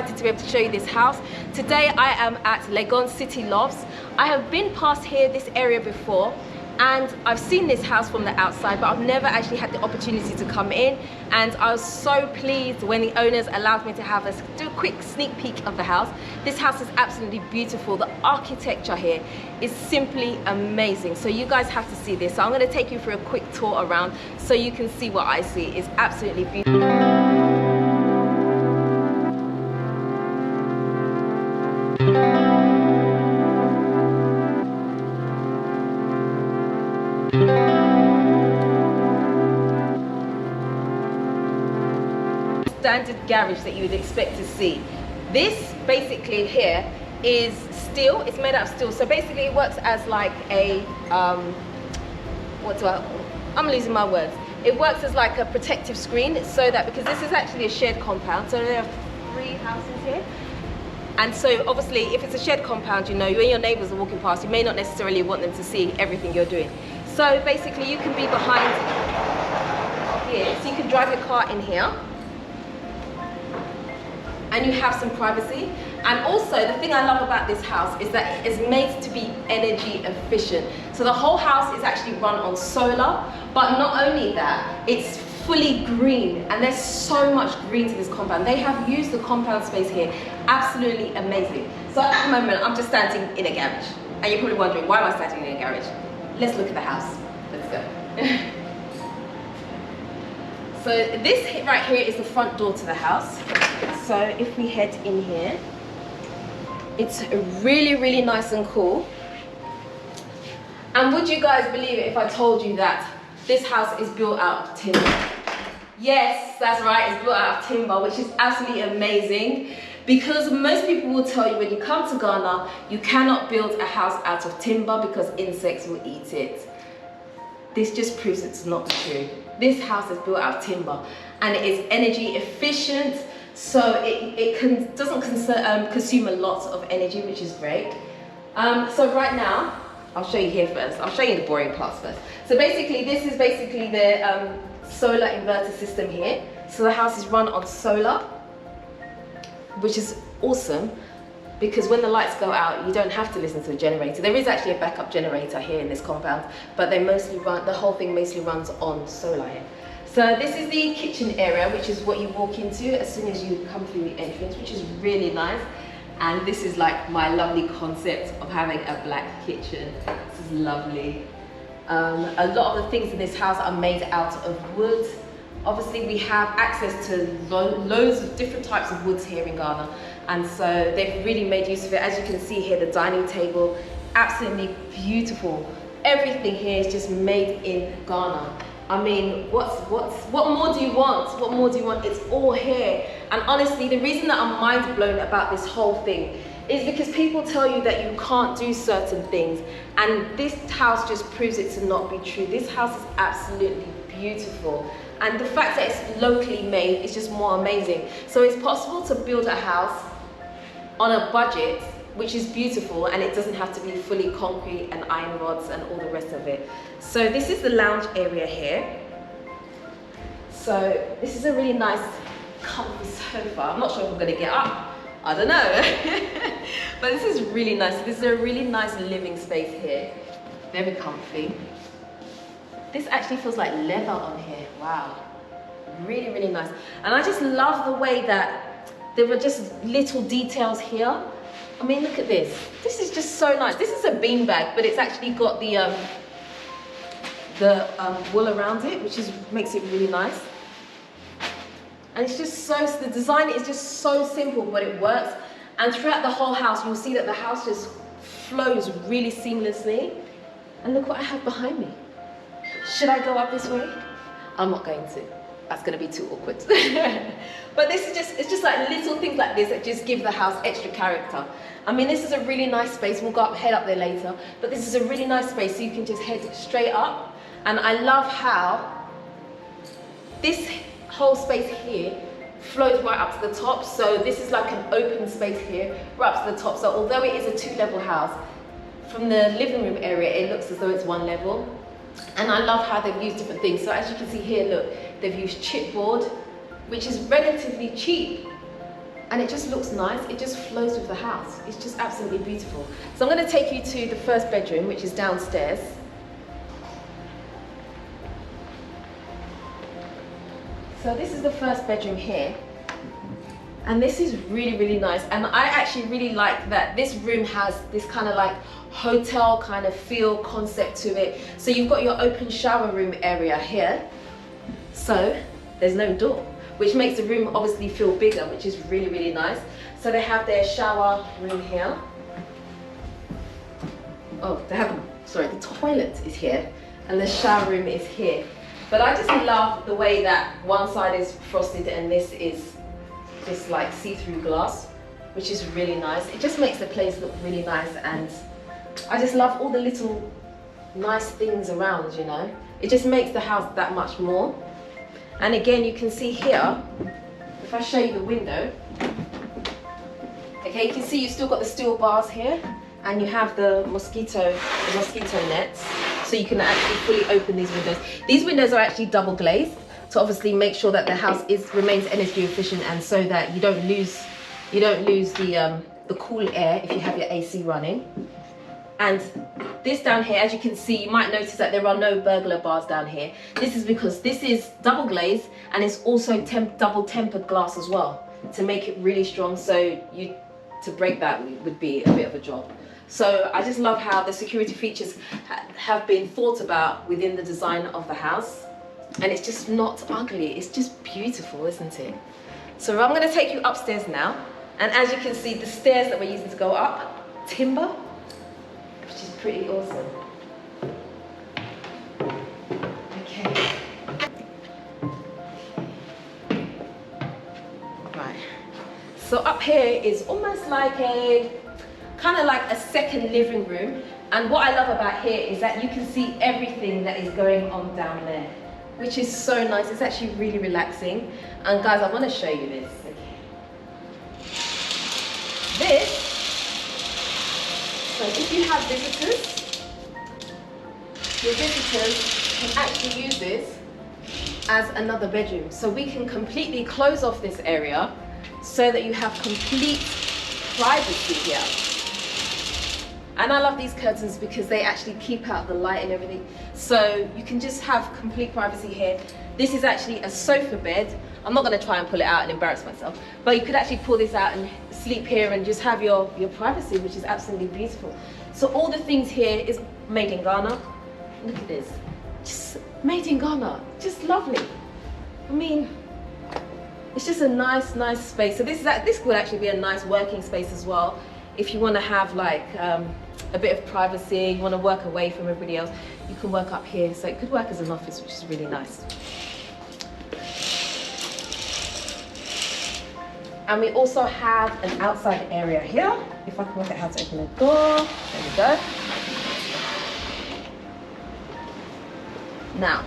excited to be able to show you this house. Today I am at Legon City Lofts. I have been past here, this area before, and I've seen this house from the outside, but I've never actually had the opportunity to come in, and I was so pleased when the owners allowed me to do a quick sneak peek of the house. This house is absolutely beautiful. The architecture here is simply amazing, so you guys have to see this. So I'm going to take you for a quick tour around so you can see what I see. It's absolutely beautiful. Standard garage that you would expect to see. This basically here is steel. It's made out of steel, so basically it works as like a I'm losing my words. It works as like a protective screen, so that, because this is actually a shared compound, so there are 3 houses here. And so obviously if it's a shared compound, you know, when your neighbors are walking past, you may not necessarily want them to see everything you're doing. So basically you can be behind here, so you can drive your car in here and you have some privacy. And also the thing I love about this house is that it is made to be energy efficient. So the whole house is actually run on solar, but not only that, it's fully green, and there's so much green to this compound. They have used the compound space here absolutely amazing. So at the moment I'm just standing in a garage, and you're probably wondering, why am I standing in a garage? Let's look at the house. Let's go. So this right here is the front door to the house. So if we head in here, it's really, really nice and cool. And would you guys believe it if I told you that this house is built out of timber? Yes, that's right, it's built out of timber, which is absolutely amazing, because most people will tell you when you come to Ghana, you cannot build a house out of timber because insects will eat it. This just proves it's not true. This house is built out of timber, and it is energy efficient, so it doesn't consume a lot of energy, which is great. So right now, I'll show you here first. I'll show you the boring parts first. So basically, this is basically the solar inverter system here. So the house is run on solar, which is awesome, because when the lights go out, you don't have to listen to a generator. There is actually a backup generator here in this compound, but they mostly run, the whole thing mostly runs on solar here. So this is the kitchen area, which is what you walk into as soon as you come through the entrance, which is really nice. And this is like my lovely concept of having a black kitchen. This is lovely. A lot of the things in this house are made out of wood. Obviously we have access to loads of different types of woods here in Ghana, and so they've really made use of it. As you can see here, the dining table, absolutely beautiful. Everything here is just made in Ghana. I mean, what more do you want? What more do you want? It's all here. And honestly, the reason that I'm mind blown about this whole thing is because people tell you that you can't do certain things, and this house just proves it to not be true. This house is absolutely beautiful, and the fact that it's locally made is just more amazing. So it's possible to build a house on a budget, which is beautiful, and it doesn't have to be fully concrete and iron rods and all the rest of it. So this is the lounge area here. So this is a really nice comfy sofa. I'm not sure if I'm gonna get up, I don't know. But this is really nice. This is a really nice living space here. Very comfy. This actually feels like leather on here. Wow. Really, really nice. And I just love the way that there were just little details here. I mean, look at this. This is just so nice. This is a beanbag, but it's actually got the wool around it, which makes it really nice. And it's just the design is just so simple, but it works. And throughout the whole house, you'll see that the house just flows really seamlessly. And look what I have behind me. Should I go up this way? I'm not going to. That's going to be too awkward. But this is it's just like little things like this that just give the house extra character. I mean, this is a really nice space. We'll head up there later. But this is a really nice space, so you can just head straight up. And I love how this whole space here flows right up to the top. So this is like an open space here, right up to the top. So although it is a 2-level house, from the living room area, it looks as though it's 1 level. And I love how they've used different things. So as you can see here, look, they've used chipboard, which is relatively cheap. and it just looks nice. It just flows with the house. It's just absolutely beautiful. So I'm going to take you to the first bedroom, which is downstairs. So this is the first bedroom here. And this is really, really nice. And I actually really like that this room has this kind of like hotel kind of feel concept to it. So you've got your open shower room area here. So there's no door, which makes the room obviously feel bigger, which is really, really nice. So they have their shower room here. Oh, they have, sorry, the toilet is here and the shower room is here. But I just love the way that one side is frosted and this is this like see-through glass, which is really nice. It just makes the place look really nice, and I just love all the little nice things around, you know. It just makes the house that much more. And again, you can see here, if I show you the window, okay, you can see you've still got the steel bars here, and you have the mosquito nets, so you can actually fully open these windows. These windows are actually double glazed to obviously make sure that the house remains energy efficient, and so that you don't lose the cool air if you have your AC running. And this down here, as you can see, you might notice that there are no burglar bars down here. This is because this is double glazed, and it's also double tempered glass as well to make it really strong. So to break that would be a bit of a job. So I just love how the security features have been thought about within the design of the house. And it's just not ugly, it's just beautiful, isn't it? So I'm going to take you upstairs now. And as you can see, the stairs that we're using to go up, timber, which is pretty awesome. Okay. Right. So up here is almost like kind of like a second living room. And what I love about here is that you can see everything that is going on down there, which is so nice. It's actually really relaxing. And guys, I want to show you this. Okay. So if you have visitors, your visitors can actually use this as another bedroom. So we can completely close off this area so that you have complete privacy here. And I love these curtains because they actually keep out the light and everything. So you can just have complete privacy here. This is actually a sofa bed. I'm not going to try and pull it out and embarrass myself, but you could actually pull this out and sleep here and just have your privacy, which is absolutely beautiful. So all the things here is made in Ghana. Look at this, just made in Ghana, just lovely. I mean, it's just a nice space. So this would actually be a nice working space as well. If you want to have like a bit of privacy, you want to work away from everybody else, you can work up here. So it could work as an office, which is really nice. And we also have an outside area here. If I can work out how to open the door, there we go. Now,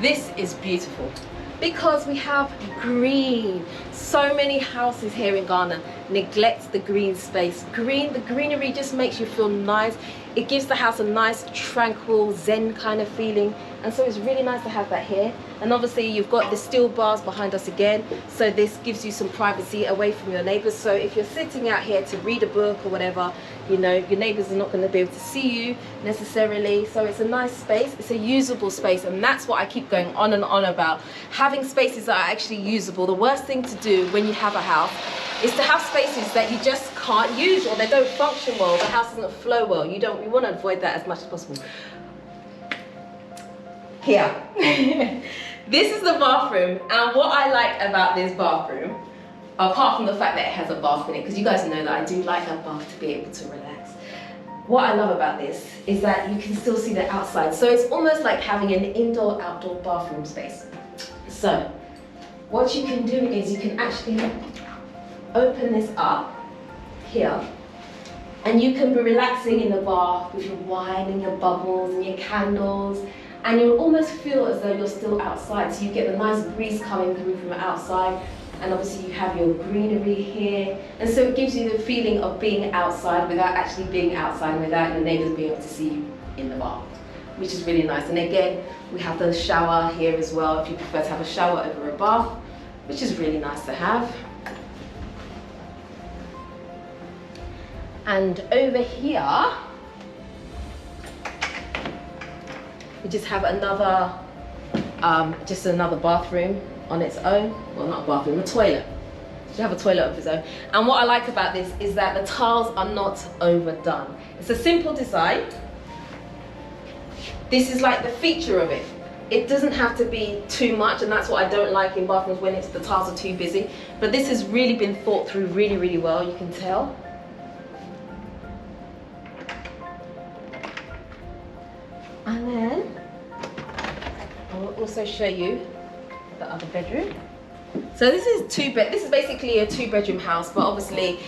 this is beautiful because we have green. So many houses here in Ghana neglect the green space. The greenery just makes you feel nice. It gives the house a nice, tranquil, zen kind of feeling. And so it's really nice to have that here. And obviously you've got the steel bars behind us again. So this gives you some privacy away from your neighbors. So if you're sitting out here to read a book or whatever, you know, your neighbors are not going to be able to see you necessarily. So it's a nice space. It's a usable space. And that's what I keep going on and on about. Having spaces that are actually usable. The worst thing to do when you have a house is to have spaces that you just can't use, or they don't function well, the house doesn't flow well. We want to avoid that as much as possible. Here. This is the bathroom, and what I like about this bathroom, apart from the fact that it has a bath in it, because you guys know that I do like a bath to be able to relax. What I love about this is that you can still see the outside. So it's almost like having an indoor-outdoor bathroom space. So what you can do is you can actually open this up here, and you can be relaxing in the bath with your wine and your bubbles and your candles, and you'll almost feel as though you're still outside. So you get the nice breeze coming through from outside, and obviously you have your greenery here, and so it gives you the feeling of being outside without actually being outside, and without your neighbors being able to see you in the bath, which is really nice. And again, we have the shower here as well, if you prefer to have a shower over a bath, which is really nice to have. And over here, we just have another, just another bathroom on its own. Well, not a bathroom, a toilet. You have a toilet of its own. And what I like about this is that the tiles are not overdone. It's a simple design. This is like the feature of it. It doesn't have to be too much, and that's what I don't like in bathrooms, when the tiles are too busy. But this has really been thought through really, really well, you can tell. And then I will also show you the other bedroom. So this is basically a 2-bedroom house, but obviously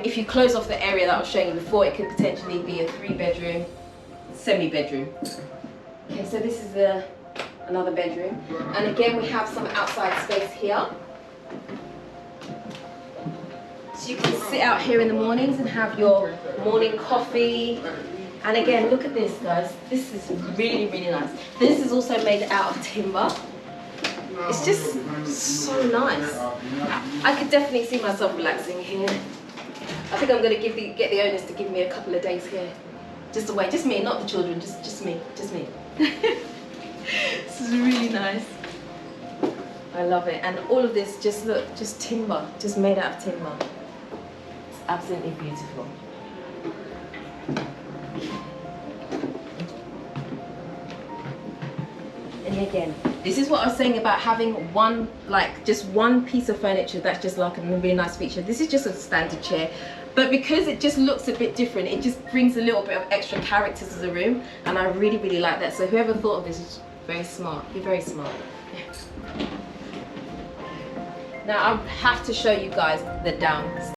if you close off the area that I was showing you before, it could potentially be a 3-bedroom, semi-bedroom. Okay, so this is another bedroom, and again we have some outside space here. So you can sit out here in the mornings and have your morning coffee. And again, look at this, guys. This is really, really nice. This is also made out of timber. It's just so nice. I could definitely see myself relaxing here. I think I'm going to get the owners to give me a couple of days here. Just away, just me, not the children, just me. This is really nice. I love it. And all of this, just look, just timber, just made out of timber. It's absolutely beautiful. And again, this is what I was saying about having one, like just one piece of furniture that's just like a really nice feature. This is just a standard chair, but because it just looks a bit different, it just brings a little bit of extra character to the room, and I really, really like that. So whoever thought of this is very smart. You're very smart. Now I have to show you guys the downstairs.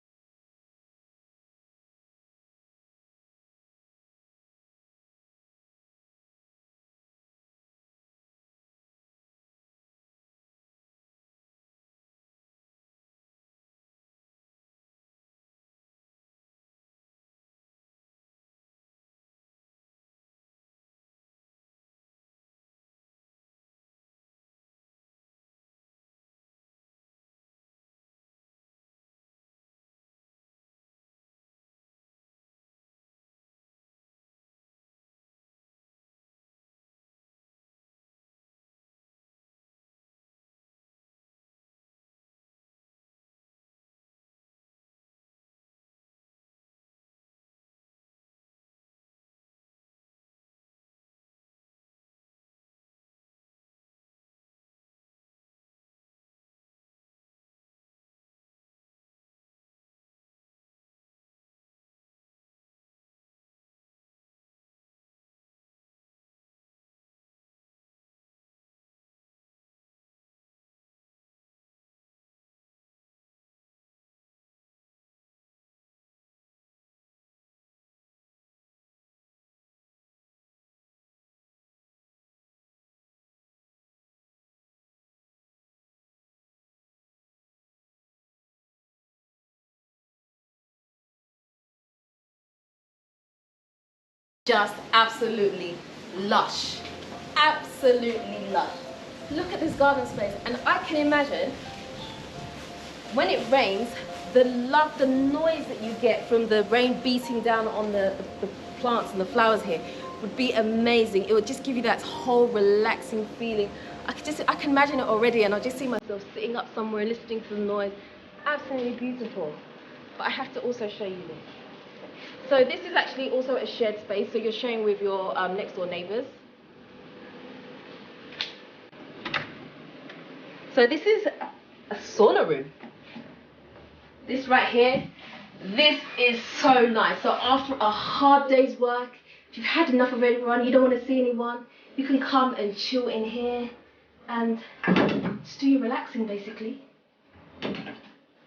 Just absolutely lush, absolutely lush. Look at this garden space, and I can imagine when it rains, the noise that you get from the rain beating down on the plants and the flowers here would be amazing. It would just give you that whole relaxing feeling. I can imagine it already, and I just see myself sitting up somewhere listening to the noise. Absolutely beautiful. But I have to also show you this. So this is actually also a shared space, so you're sharing with your next door neighbours. So this is a sauna room. This right here, this is so nice. So after a hard day's work, if you've had enough of everyone, you don't want to see anyone, you can come and chill in here and just do your relaxing basically.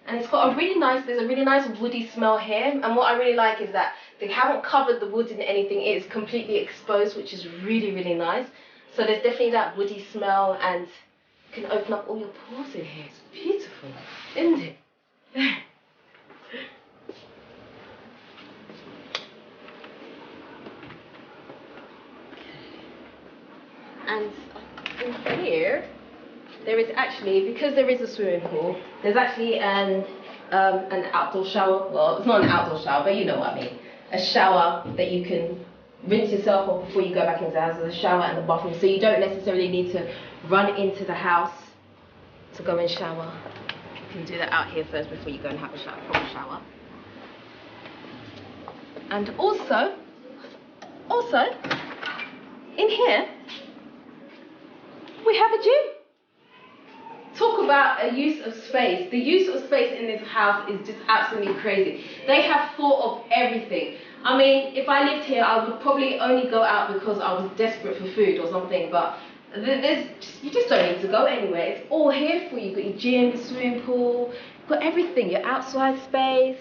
And it's got there's a really nice woody smell here. And what I really like is that they haven't covered the wood in anything. It is completely exposed, which is really, really nice. So there's definitely that woody smell, and you can open up all your pores in here. It's beautiful, isn't it? And in here, there is actually, because there is a swimming pool, there's actually an an outdoor shower. Well, it's not an outdoor shower, but you know what I mean. A shower that you can rinse yourself off before you go back into the house. There's a shower and the bathroom, so you don't necessarily need to run into the house to go and shower. You can do that out here first before you go and have a proper shower. And also, in here, we have a gym. Talk about a use of space. The use of space in this house is just absolutely crazy. They have thought of everything. I mean, if I lived here, I would probably only go out because I was desperate for food or something, but you just don't need to go anywhere. It's all here for you. You've got your gym, your swimming pool, you've got everything, your outside space.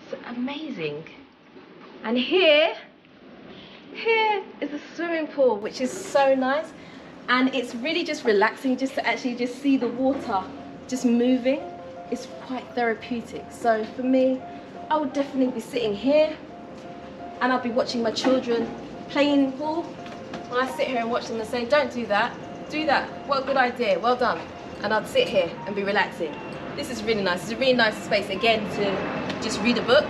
It's amazing. And here is the swimming pool, which is so nice. And it's really just relaxing just to actually just see the water just moving. It's quite therapeutic. So for me, I would definitely be sitting here and I'll be watching my children playing pool. When I sit here and watch them and say, don't do that, do that. What a good idea, well done. And I'd sit here and be relaxing. This is really nice. It's a really nice space again to just read a book.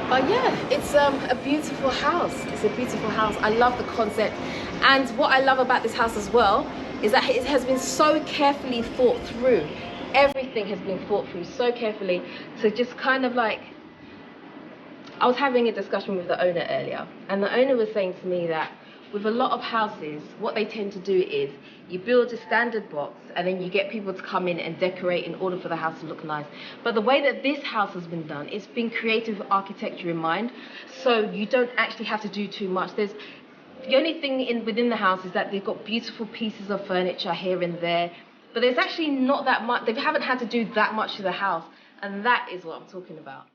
But yeah, it's a beautiful house. It's a beautiful house. I love the concept. And what I love about this house as well is that it has been so carefully thought through. Everything has been thought through so carefully to just kind of like, I was having a discussion with the owner earlier, and the owner was saying to me that with a lot of houses, what they tend to do is you build a standard box and then you get people to come in and decorate in order for the house to look nice. But the way that this house has been done, it's been creative architecture in mind, so you don't actually have to do too much. The only thing within the house is that they've got beautiful pieces of furniture here and there, but there's actually not that much. They haven't had to do that much to the house, and that is what I'm talking about.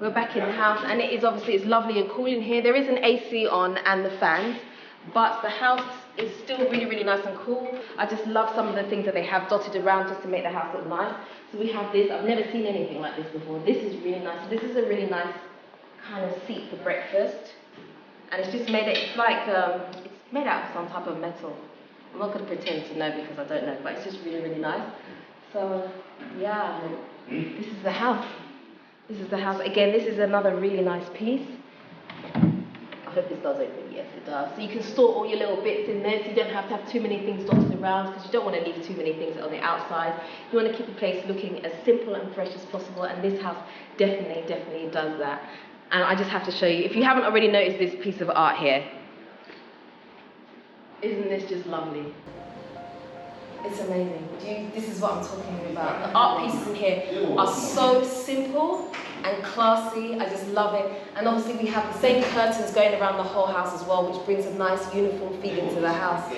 We're back in the house, and it's lovely and cool in here. There is an AC on and the fans, but the house is still really, really nice and cool. I just love some of the things that they have dotted around just to make the house look nice. So we have this. I've never seen anything like this before. This is really nice. This is a really nice kind of seat for breakfast, and it's just made it's made out of some type of metal. I'm not going to pretend to know because I don't know, but it's just really, really nice. So yeah, this is the house. This is the house. Again, this is another really nice piece. I hope this does open. Yes, it does. So you can store all your little bits in there, so you don't have to have too many things dotted around, because you don't want to leave too many things on the outside. You want to keep the place looking as simple and fresh as possible, and this house definitely does that. And I just have to show you, if you haven't already noticed this piece of art here, isn't this just lovely? It's amazing. This is what I'm talking about. The art pieces in here are so simple and classy. I just love it. And obviously we have the same curtains going around the whole house as well, which brings a nice uniform feeling to the house.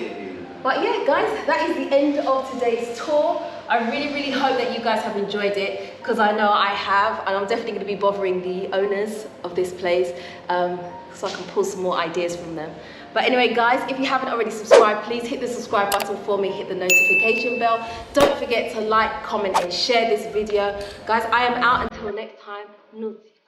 But yeah, guys, that is the end of today's tour. I really hope that you guys have enjoyed it, because I know I have, and I'm definitely going to be bothering the owners of this place so I can pull some more ideas from them. But anyway, guys, if you haven't already subscribed, please hit the subscribe button for me, hit the notification bell. Don't forget to like, comment, and share this video. Guys, I am out until next time. Nuts.